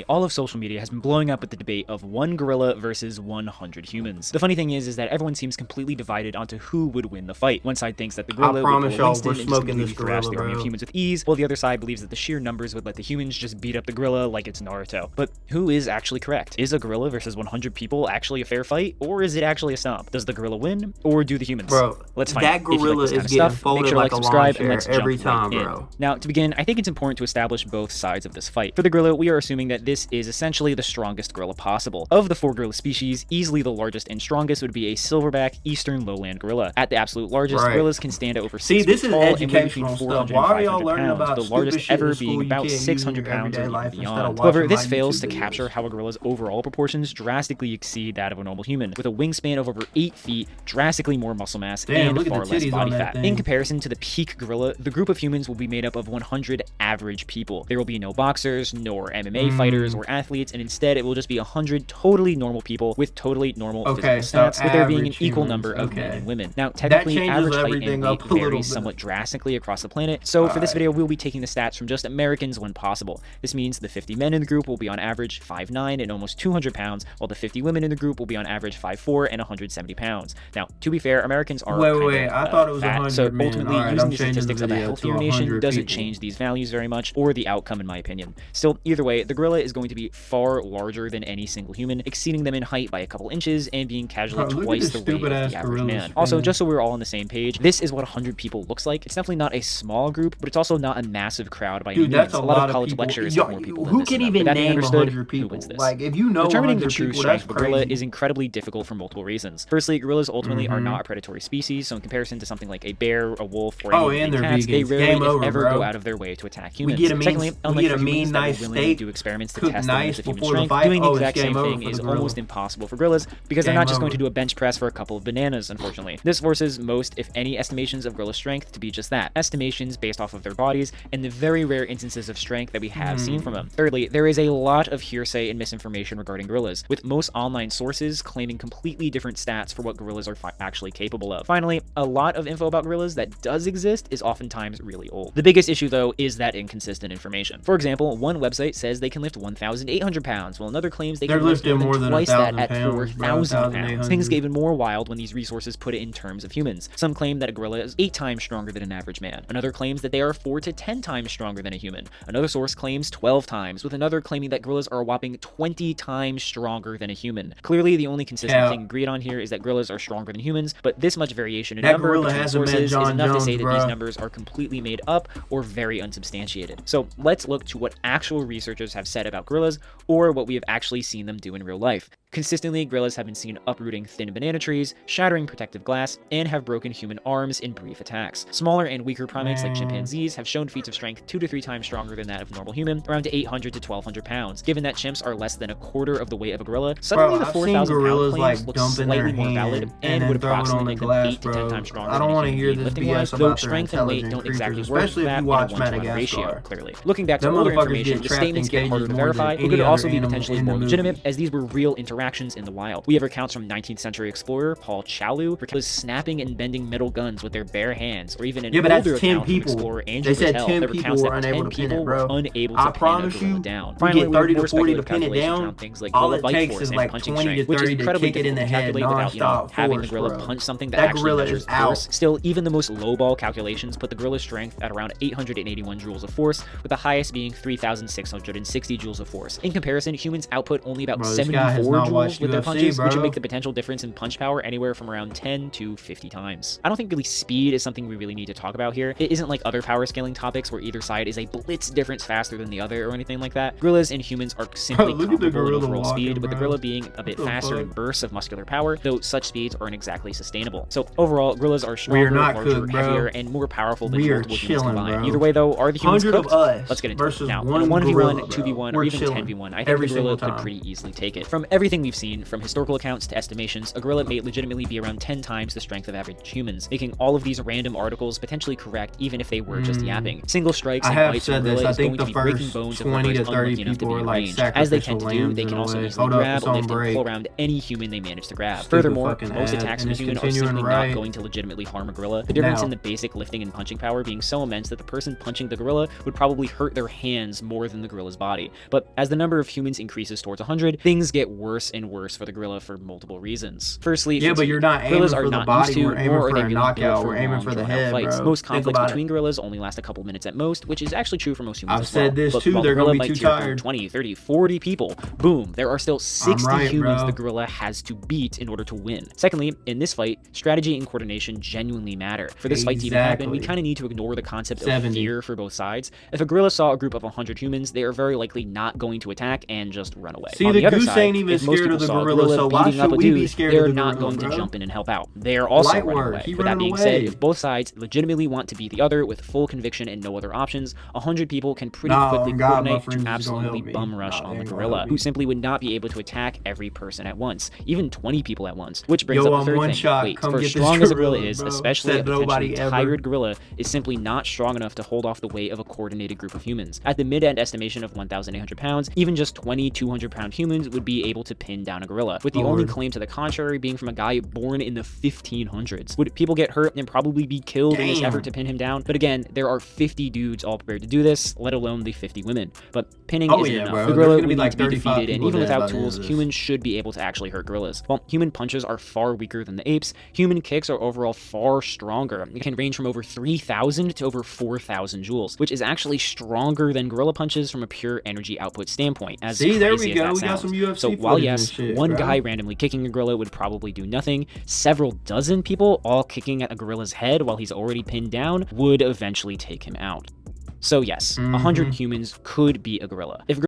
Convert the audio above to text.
All of social media has been blowing up with the debate of one gorilla versus 100 humans. The funny thing is that everyone seems completely divided onto who would win the fight. One side thinks that the gorilla would pull Winston and just completely thrash the army of humans with ease, while the other side believes that the sheer numbers would let the humans just beat up the gorilla like it's Naruto. But who is actually correct? Is a gorilla versus 100 people actually a fair fight, or is it actually a stomp? Does the gorilla win, or do the humans? Bro, let's find out. That gorilla is getting folded like a lawn chair every time, bro. Now, to begin, I think it's important to establish both sides of this fight. For the gorilla, we are assuming that this is essentially the strongest gorilla possible. Of the 4 gorilla species, easily the largest and strongest would be a silverback eastern lowland gorilla. At the absolute largest, gorillas can stand at over 6 feet tall and weigh between 400 and 500 pounds, the largest ever being about 600 pounds or even beyond. However, this fails to capture how a gorilla's overall proportions drastically exceed that of a normal human, with a wingspan of over 8 feet, drastically more muscle mass, and far less body fat. In comparison to the peak gorilla, the group of humans will be made up of 100 average people. There will be no boxers, nor MMA fighters or athletes, and instead it will just be 100 totally normal people with totally normal physical stats, with there being an equal number of men and women. Now, technically, average height and weight varies somewhat drastically across the planet, so for this video, we'll be taking the stats from just Americans when possible. This means the 50 men in the group will be on average 5'9" and almost 200 pounds, while the 50 women in the group will be on average 5'4" and 170 pounds. Now, to be fair, Americans are I thought it was fat, 100 so men. ultimately, using the statistics of a healthier nation doesn't change these values very much, or the outcome in my opinion. Still, either way, the gorilla is going to be far larger than any single human, exceeding them in height by a couple inches and being casually twice the weight of the average man. Also, just so we're all on the same page, this is what 100 people looks like. It's definitely not a small group, but it's also not a massive crowd by any means. A lot of college lectures have more people than who this. Can even name 100 people? Like, if you know determining the true strength of a gorilla is incredibly difficult for multiple reasons. Firstly, gorillas ultimately are not a predatory species, so in comparison to something like a bear, a wolf, or any cats, they rarely, if ever, go out of their way to attack humans. Secondly, unlike for humans that will willingly do experiments to test the limits of human strength, doing the exact same thing is almost impossible for gorillas because they're not just going to do a bench press for a couple of bananas, unfortunately. This forces most, if any, estimations of gorilla strength to be just that, estimations based off of their bodies and the very rare instances of strength that we have seen from them. Thirdly, there is a lot of hearsay and misinformation regarding gorillas, with most online sources claiming completely different stats for what gorillas are actually capable of. Finally, a lot of info about gorillas that does exist is oftentimes really old. The biggest issue, though, is that inconsistent information. For example, one website says they can lift 1,800 pounds, while another claims they can lift more than twice that at 4,000 pounds. Things get even more wild when these resources put it in terms of humans. Some claim that a gorilla is 8 times stronger than an average man. Another claims that they are 4 to 10 times stronger than a human. Another source claims 12 times, with another claiming that gorillas are a whopping 20 times stronger than a human. Clearly, the only consistent thing agreed on here is that gorillas are stronger than humans, but this much variation in number between sources is enough to say that these numbers are completely made up or very unsubstantiated. So let's look to what actual researchers have said about gorillas, or what we have actually seen them do in real life. Consistently, gorillas have been seen uprooting thin banana trees, shattering protective glass, and have broken human arms in brief attacks. Smaller and weaker primates like chimpanzees have shown feats of strength 2 to 3 times stronger than that of a normal human, around 800 to 1,200 pounds. Given that chimps are less than a quarter of the weight of a gorilla, suddenly the 4,000 pound claims look slightly more valid and would approximately make them 8 to 10 times stronger than a human being lifting-wise, though strength and weight don't exactly work that in a 1-to-1 ratio, clearly. Looking back to older information, the statements get harder to verify, but could also be potentially more legitimate, as these were real interactions in the wild. We have accounts from 19th century explorer Paul Chalu for gorillas snapping and bending metal guns with their bare hands, or even an older account from explorer Andrew Patel that recounts that 10 people were unable to pin a gorilla down. Finally, we have more speculative calculations around things like gorilla bite force and punching strength, which is incredibly difficult to calculate without, having the gorilla punch something that actually measures force. Still, even the most lowball calculations put the gorilla's strength at around 881 joules of force, with the highest being 3,660 joules of force. In comparison, humans output only about 74 joules with their punches, which would make the potential difference in punch power anywhere from around 10 to 50 times. I don't think really speed is something we really need to talk about here. It isn't like other power scaling topics where either side is a blitz difference faster than the other or anything like that. Gorillas and humans are simply comparable in overall speed, with the gorilla being a bit faster in bursts of muscular power, though such speeds aren't exactly sustainable. So overall, gorillas are stronger, larger, heavier, and more powerful than multiple humans combined. Either way though, are the humans cooked? Let's get into it. Now, in a 1v1, 2v1, or even 10v1, I think the gorilla could pretty easily take it. From everything everything we've seen, from historical accounts to estimations, a gorilla may legitimately be around 10 times the strength of average humans, making all of these random articles potentially correct even if they were just yapping. Single strikes and bites of a gorilla is going to be breaking bones of whoever's unlucky enough to be in range. As they tend to do, they can also easily grab, lift, and pull around any human they manage to grab. Furthermore, most attacks from a human are simply not going to legitimately harm a gorilla, the difference in the basic lifting and punching power being so immense that the person punching the gorilla would probably hurt their hands more than the gorilla's body. But as the number of humans increases towards 100, things get worse and worse for the gorilla for multiple reasons. Firstly, but you're not aiming for the body, we're aiming for a knockout, we're aiming for the head, bro. Most conflicts between gorillas only last a couple minutes at most, which is actually true for most humans as well. I've said this too, they're gonna be too tired. 20, 30, 40 people, boom, there are still 60 humans the gorilla has to beat in order to win. Secondly, in this fight, strategy and coordination genuinely matter. For this fight to even happen, we kind of need to ignore the concept of fear for both sides. If a gorilla saw a group of 100 humans, they are very likely not going to attack and just run away. See, the goose ain't even scared of the gorilla, so why should we be scared of the gorilla? They're not going to jump in and help out. They are also running away. But that being said, if both sides legitimately want to beat the other with full conviction and no other options, 100 people can pretty quickly coordinate to absolutely bum rush on the gorilla, who simply would not be able to attack every person at once, even 20 people at once. Which brings up the third thing. Wait, for as strong as a gorilla is, especially a potentially tired gorilla, is simply not strong enough to hold off the weight of a coordinated group of humans. At the mid-end estimation of 1,800 pounds, even just 20 200-pound humans would be able to pin down a gorilla, with the only claim to the contrary being from a guy born in the 1500s. Would people get hurt and probably be killed in this effort to pin him down? But again, there are 50 dudes all prepared to do this, let alone the 50 women. But pinning isn't enough. The gorilla would need to be defeated, and even without tools, humans should be able to actually hurt gorillas. While human punches are far weaker than the apes, human kicks are overall far stronger. It can range from over 3,000 to over 4,000 joules, which is actually stronger than gorilla punches from a pure energy output standpoint. As there we go. We got some UFC so while yes, one guy randomly kicking a gorilla would probably do nothing, several dozen people all kicking at a gorilla's head while he's already pinned down would eventually take him out. So yes, 100 humans could beat a gorilla. If